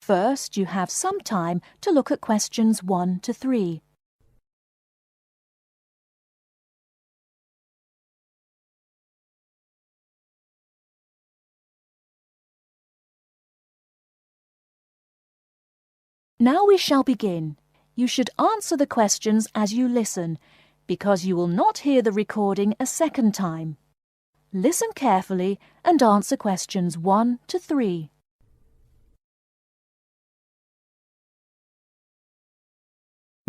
First, you have some time to look at questions 1 to 3. Now we shall begin. You should answer the questions as you listen, because you will not hear the recording a second time. Listen carefully and answer questions 1 to 3.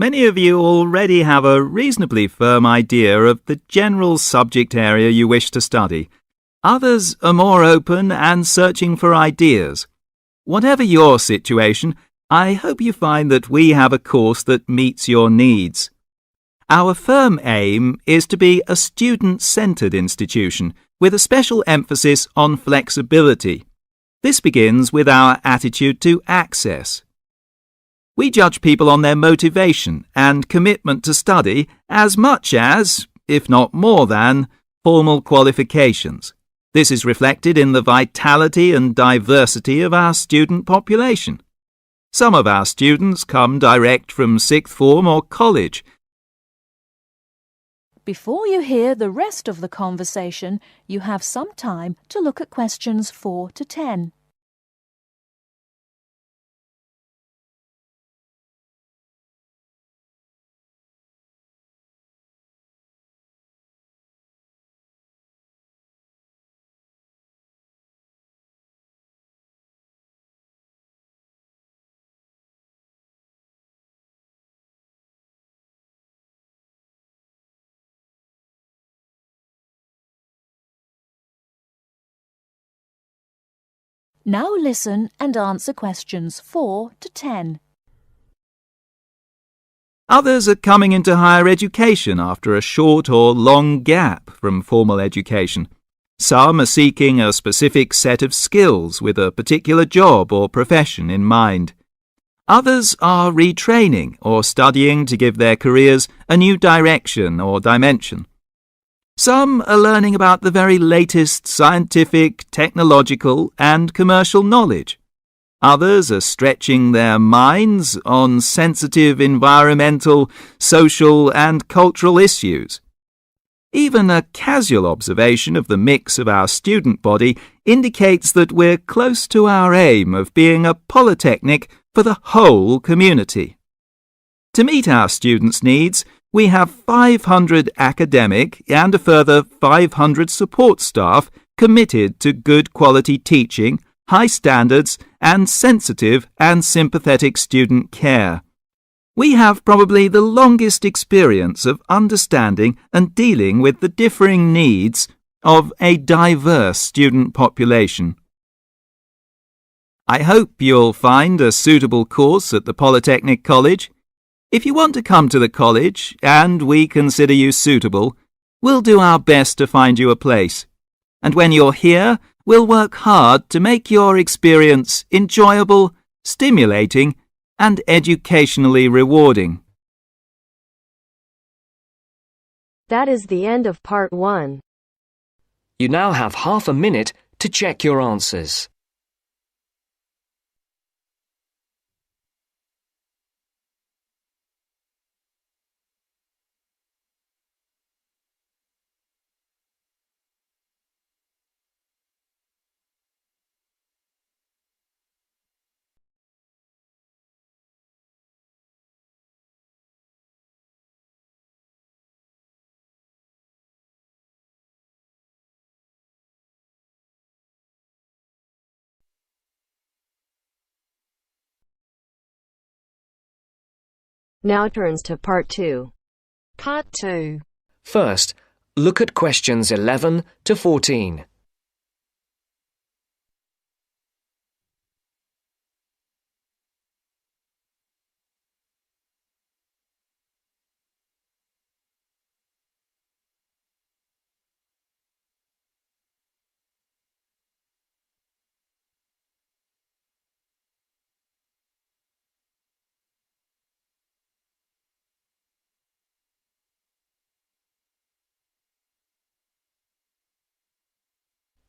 Many of you already have a reasonably firm idea of the general subject area you wish to study. Others are more open and searching for ideas. Whatever your situation, I hope you find that we have a course that meets your needs. Our firm aim is to be a student-centred institution with a special emphasis on flexibility. This begins with our attitude to access. We judge people on their motivation and commitment to study as much as, if not more than, formal qualifications. This is reflected in the vitality and diversity of our student population. Some of our students come direct from sixth form or college. Before you hear the rest of the conversation, you have some time to look at questions 4 to 10. Now listen and answer questions 4 to 10. Others are coming into higher education after a short or long gap from formal education. Some are seeking a specific set of skills with a particular job or profession in mind. Others are retraining or studying to give their careers a new direction or dimension. Some are learning about the very latest scientific, technological and commercial knowledge. Others are stretching their minds on sensitive environmental, social and cultural issues. Even a casual observation of the mix of our student body indicates that we're close to our aim of being a polytechnic for the whole community. To meet our students' needs, we have 500 academic and a further 500 support staff committed to good quality teaching, high standards, and sensitive and sympathetic student care. We have probably the longest experience of understanding and dealing with the differing needs of a diverse student population. I hope you'll find a suitable course at the Polytechnic College. If you want to come to the college and we consider you suitable, we'll do our best to find you a place. And when you're here, we'll work hard to make your experience enjoyable, stimulating, and educationally rewarding. That is the end of part 1. You now have half a minute to check your answers. Now turns to part 2. Part 2. First, look at questions 11 to 14.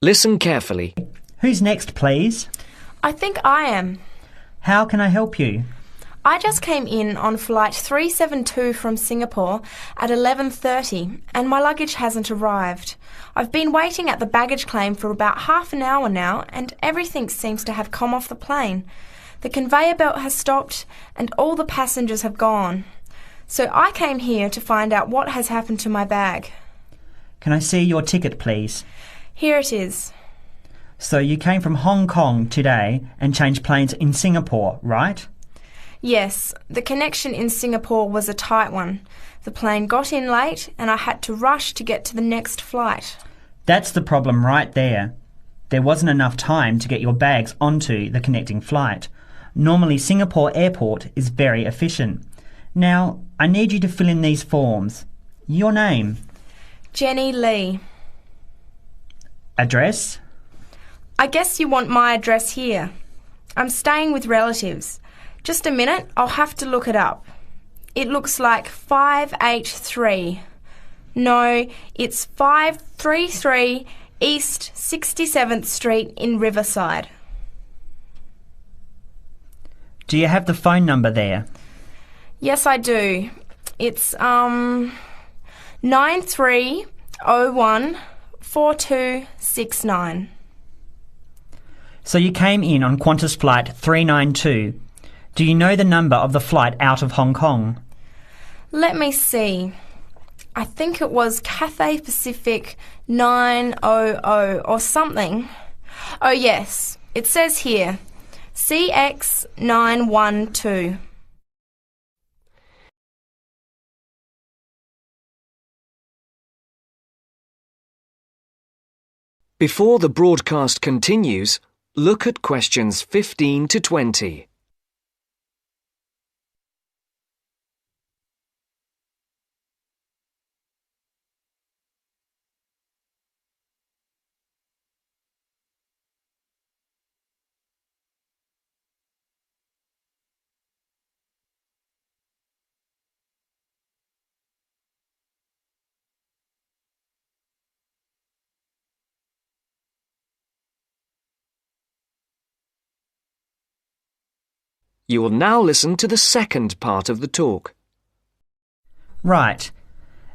Listen carefully. Who's next, please? I think I am. How can I help you? I just came in on flight 372 from Singapore at 11:30 and my luggage hasn't arrived. I've been waiting at the baggage claim for about half an hour now and everything seems to have come off the plane. The conveyor belt has stopped and all the passengers have gone. So I came here to find out what has happened to my bag. Can I see your ticket, please? Here it is. So you came from Hong Kong today and changed planes in Singapore, right? Yes, the connection in Singapore was a tight one. The plane got in late and I had to rush to get to the next flight. That's the problem right there. There wasn't enough time to get your bags onto the connecting flight. Normally Singapore Airport is very efficient. Now, I need you to fill in these forms. Your name. Jenny Lee. Address. I guess you want my address here. I'm staying with relatives. Just a minute, I'll have to look it up. It looks like 583. No, it's 533 East 67th Street in Riverside. Do you have the phone number there? Yes, I do. It's 93014269. So you came in on Qantas Flight 392. Do you know the number of the flight out of Hong Kong? Let me see. I think it was Cathay Pacific 900 or something. Oh yes, it says here, CX912. Before the broadcast continues, look at questions 15 to 20. You will now listen to the second part of the talk. Right.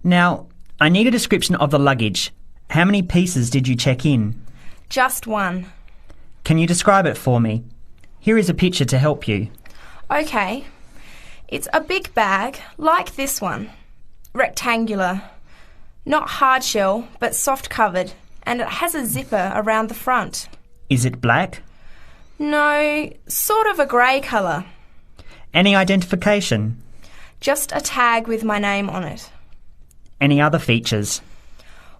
Now, I need a description of the luggage. How many pieces did you check in? Just one. Can you describe it for me? Here is a picture to help you. Okay. It's a big bag, like this one. Rectangular. Not hard shell, but soft covered, and it has a zipper around the front. Is it black? No, sort of a grey colour. Any identification? Just a tag with my name on it. Any other features?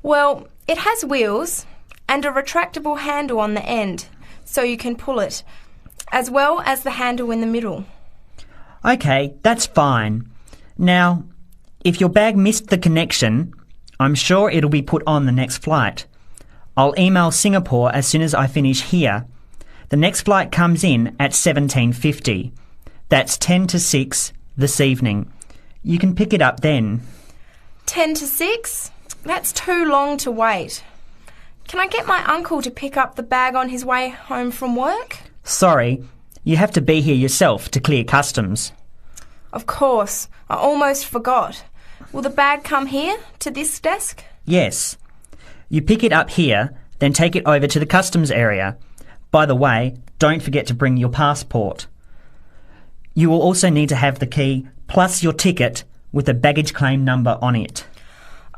Well, it has wheels and a retractable handle on the end, so you can pull it, as well as the handle in the middle. Okay, that's fine. Now, if your bag missed the connection, I'm sure it'll be put on the next flight. I'll email Singapore as soon as I finish here. The next flight comes in at 17:50. That's 10 to 6 this evening. You can pick it up then. 10 to 6? That's too long to wait. Can I get my uncle to pick up the bag on his way home from work? Sorry, you have to be here yourself to clear customs. Of course, I almost forgot. Will the bag come here, to this desk? Yes. You pick it up here, then take it over to the customs area. By the way, don't forget to bring your passport. You will also need to have the key plus your ticket with a baggage claim number on it.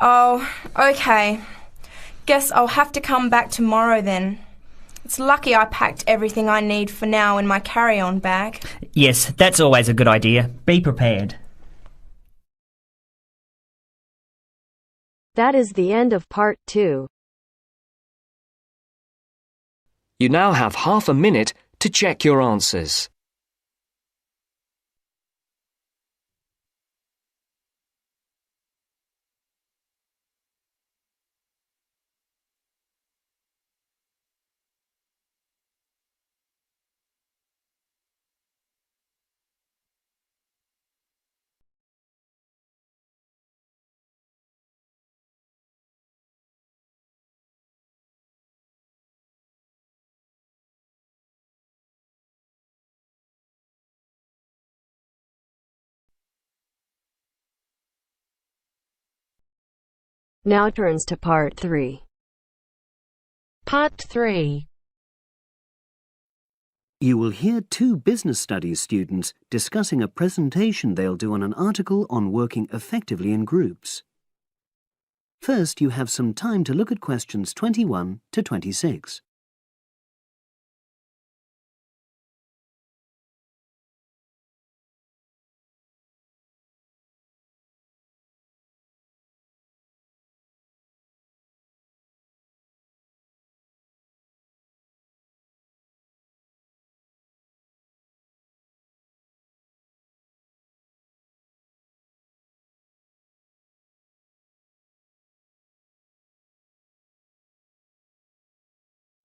Oh, okay. Guess I'll have to come back tomorrow then. It's lucky I packed everything I need for now in my carry-on bag. Yes, that's always a good idea. Be prepared. That is the end of part 2. You now have half a minute to check your answers. Now turns to part 3. Part 3. You will hear two business studies students discussing a presentation they'll do on an article on working effectively in groups. First, you have some time to look at questions 21 to 26.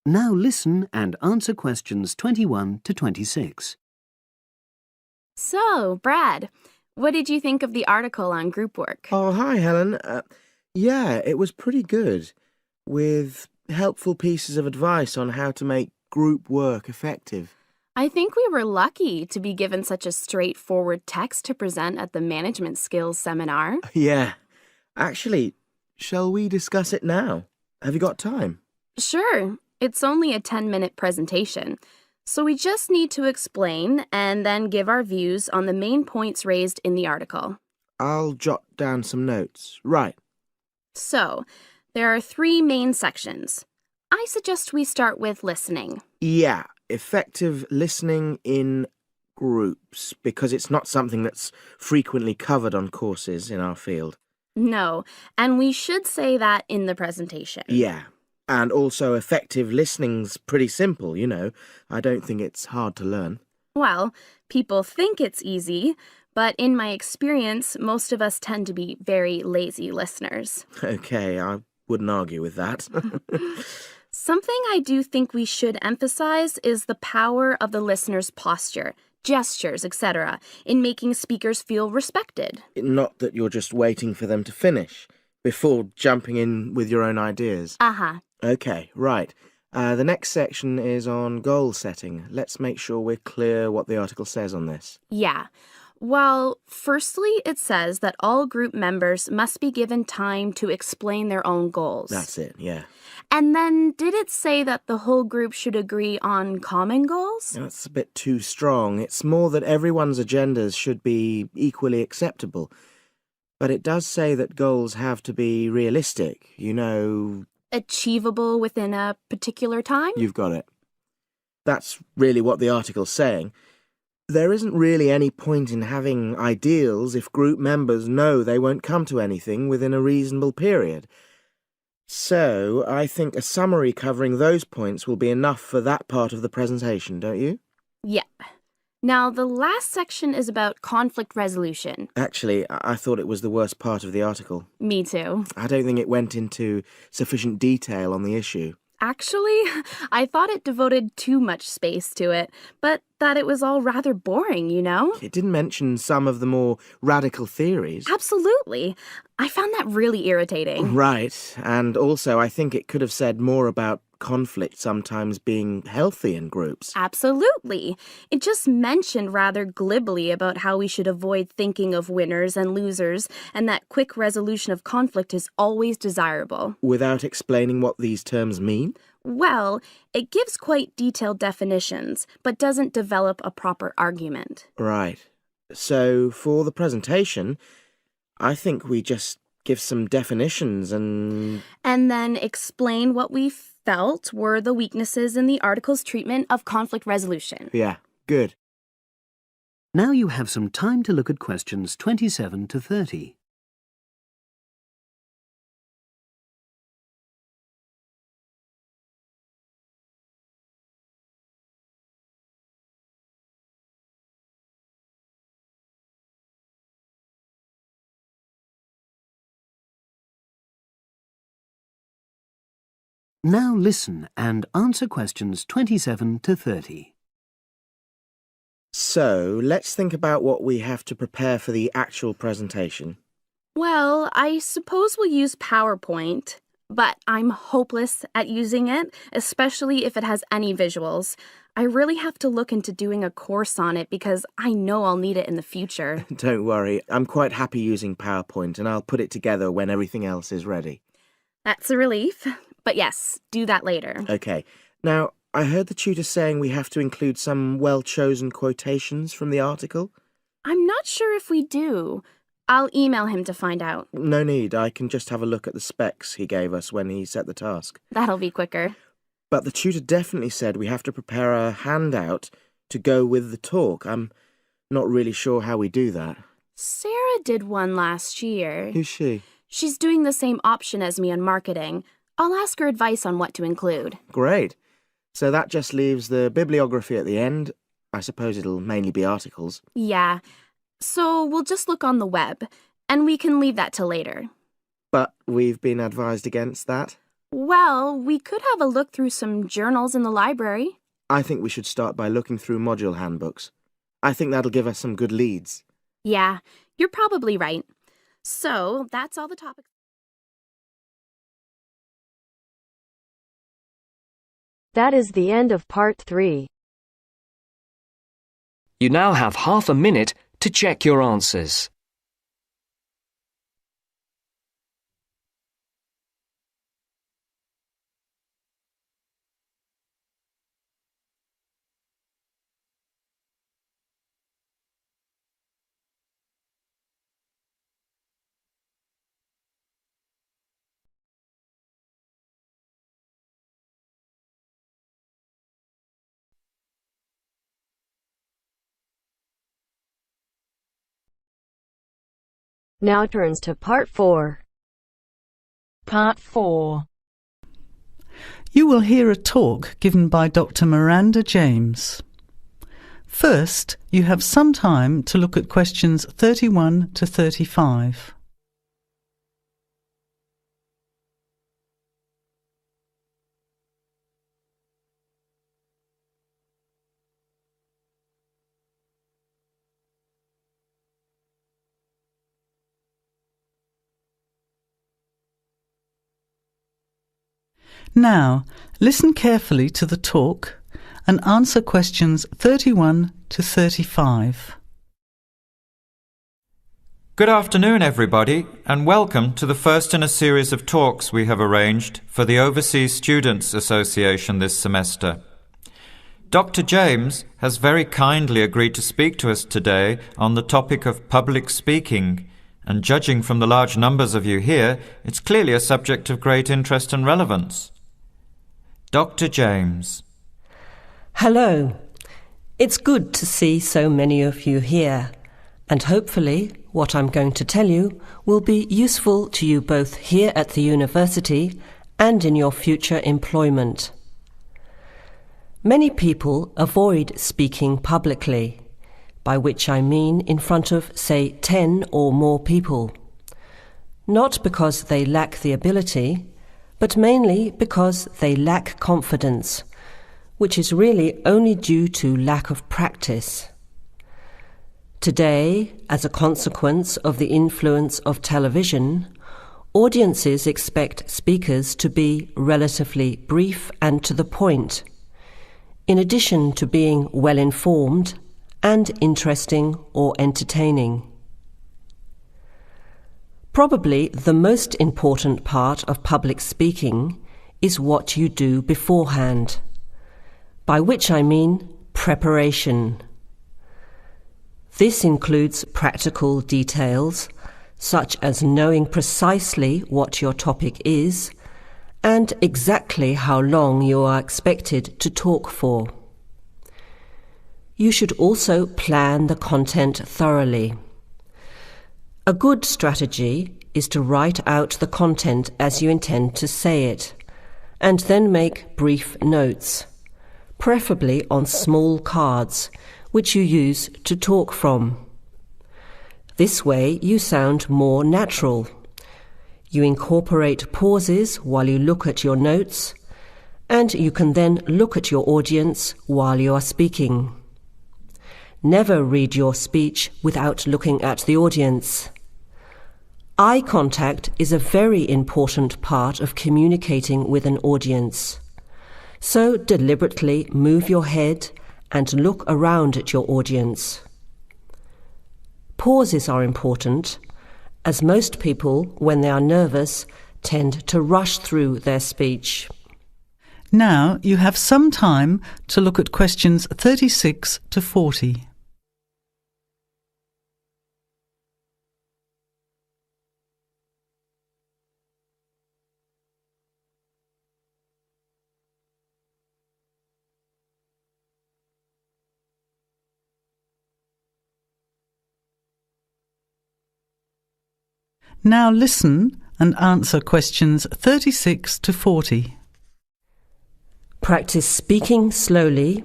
Now listen and answer questions 21 to 26. So, Brad, what did you think of the article on group work? Oh, hi, Helen. Yeah, it was pretty good, with helpful pieces of advice on how to make group work effective. I think we were lucky to be given such a straightforward text to present at the management skills seminar. Yeah. Actually, shall we discuss it now? Have you got time? Sure, it's only a 10-minute presentation, so we just need to explain and then give our views on the main points raised in the article. I'll jot down some notes. Right. So, there are 3 main sections. I suggest we start with listening. Yeah, effective listening in groups, because it's not something that's frequently covered on courses in our field. No, and we should say that in the presentation. Yeah, and also effective listening's pretty simple, you know. I don't think it's hard to learn. Well, people think it's easy, but in my experience, most of us tend to be very lazy listeners. Okay, I wouldn't argue with that. Something I do think we should emphasize is the power of the listener's posture, gestures, etc., in making speakers feel respected. Not that you're just waiting for them to finish before jumping in with your own ideas. Uh-huh. Okay, right. The next section is on goal setting. Let's make sure we're clear what the article says on this. Yeah. Well, firstly, it says that all group members must be given time to explain their own goals. That's it, yeah. And then, did it say that the whole group should agree on common goals? That's a bit too strong. It's more that everyone's agendas should be equally acceptable. But it does say that goals have to be realistic, you know. Achievable within a particular time? You've got it. That's really what the article's saying. There isn't really any point in having ideals if group members know they won't come to anything within a reasonable period. So, I think a summary covering those points will be enough for that part of the presentation, don't you? Yeah. Now, the last section is about conflict resolution. Actually, I thought it was the worst part of the article. Me too. I don't think it went into sufficient detail on the issue. Actually, I thought it devoted too much space to it, but that it was all rather boring, you know? It didn't mention some of the more radical theories. Absolutely. I found that really irritating. Right, and also I think it could have said more about conflict sometimes being healthy in groups. Absolutely. It just mentioned rather glibly about how we should avoid thinking of winners and losers, and that quick resolution of conflict is always desirable. Without explaining what these terms mean? Well, it gives quite detailed definitions, but doesn't develop a proper argument. Right. So, for the presentation, I think we just give some definitions and then explain what we felt were the weaknesses in the article's treatment of conflict resolution. Yeah, good. Now you have some time to look at questions 27 to 30. Now listen and answer questions 27 to 30. So, let's think about what we have to prepare for the actual presentation. Well, I suppose we'll use PowerPoint, but I'm hopeless at using it, especially if it has any visuals. I really have to look into doing a course on it because I know I'll need it in the future. Don't worry, I'm quite happy using PowerPoint and I'll put it together when everything else is ready. That's a relief. But yes, do that later. OK. Now, I heard the tutor saying we have to include some well-chosen quotations from the article. I'm not sure if we do. I'll email him to find out. No need. I can just have a look at the specs he gave us when he set the task. That'll be quicker. But the tutor definitely said we have to prepare a handout to go with the talk. I'm not really sure how we do that. Sarah did one last year. Who's she? She's doing the same option as me on marketing. I'll ask her advice on what to include. Great. So that just leaves the bibliography at the end. I suppose it'll mainly be articles. Yeah. So we'll just look on the web, and we can leave that till later. But we've been advised against that. Well, we could have a look through some journals in the library. I think we should start by looking through module handbooks. I think that'll give us some good leads. Yeah, you're probably right. So that's all the topics. That is the end of part 3. You now have half a minute to check your answers. Now turns to part 4. Part 4. You will hear a talk given by Dr. Miranda James. First, you have some time to look at questions 31 to 35. Now, listen carefully to the talk and answer questions 31 to 35. Good afternoon, everybody, and welcome to the first in a series of talks we have arranged for the Overseas Students Association this semester. Dr. James has very kindly agreed to speak to us today on the topic of public speaking, and judging from the large numbers of you here, it's clearly a subject of great interest and relevance. Dr. James. Hello. It's good to see so many of you here, and hopefully what I'm going to tell you will be useful to you both here at the university and in your future employment. Many people avoid speaking publicly, by which I mean in front of, say, 10 or more people. Not because they lack the ability, but mainly because they lack confidence, which is really only due to lack of practice. Today, as a consequence of the influence of television, audiences expect speakers to be relatively brief and to the point, in addition to being well-informed and interesting or entertaining. Probably the most important part of public speaking is what you do beforehand, by which I mean preparation. This includes practical details, such as knowing precisely what your topic is and exactly how long you are expected to talk for. You should also plan the content thoroughly. A good strategy is to write out the content as you intend to say it, and then make brief notes, preferably on small cards, which you use to talk from. This way you sound more natural. You incorporate pauses while you look at your notes, and you can then look at your audience while you are speaking. Never read your speech without looking at the audience. Eye contact is a very important part of communicating with an audience. So deliberately move your head and look around at your audience. Pauses are important, as most people, when they are nervous, tend to rush through their speech. Now you have some time to look at questions 36 to 40. Now listen and answer questions 36 to 40. Practice speaking slowly.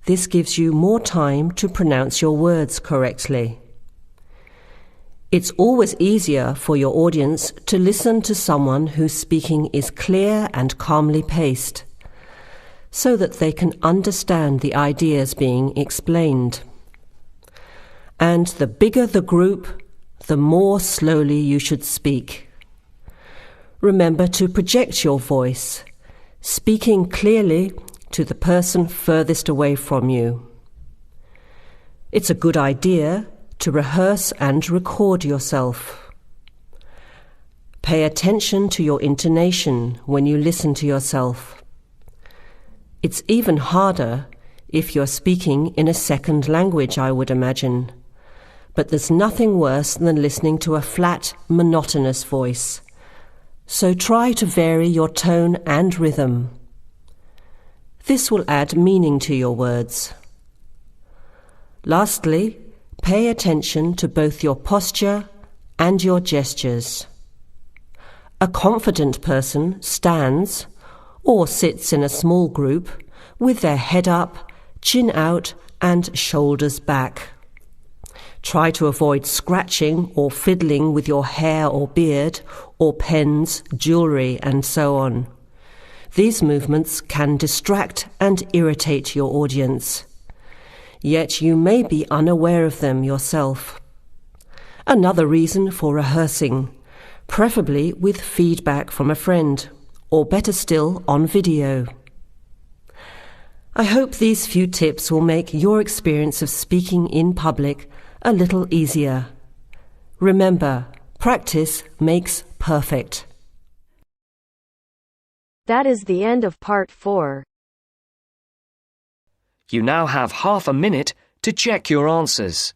This gives you more time to pronounce your words correctly. It's always easier for your audience to listen to someone whose speaking is clear and calmly paced, so that they can understand the ideas being explained. And the bigger the group, the more slowly you should speak. Remember to project your voice, speaking clearly to the person furthest away from you. It's a good idea to rehearse and record yourself. Pay attention to your intonation when you listen to yourself. It's even harder if you're speaking in a second language, I would imagine. But there's nothing worse than listening to a flat, monotonous voice. So try to vary your tone and rhythm. This will add meaning to your words. Lastly, pay attention to both your posture and your gestures. A confident person stands or sits in a small group with their head up, chin out, and shoulders back. Try to avoid scratching or fiddling with your hair or beard, or pens, jewellery, and so on. These movements can distract and irritate your audience. Yet you may be unaware of them yourself. Another reason for rehearsing, preferably with feedback from a friend, or better still, on video. I hope these few tips will make your experience of speaking in public a little easier. Remember, practice makes perfect. That is the end of part 4. You now have half a minute to check your answers.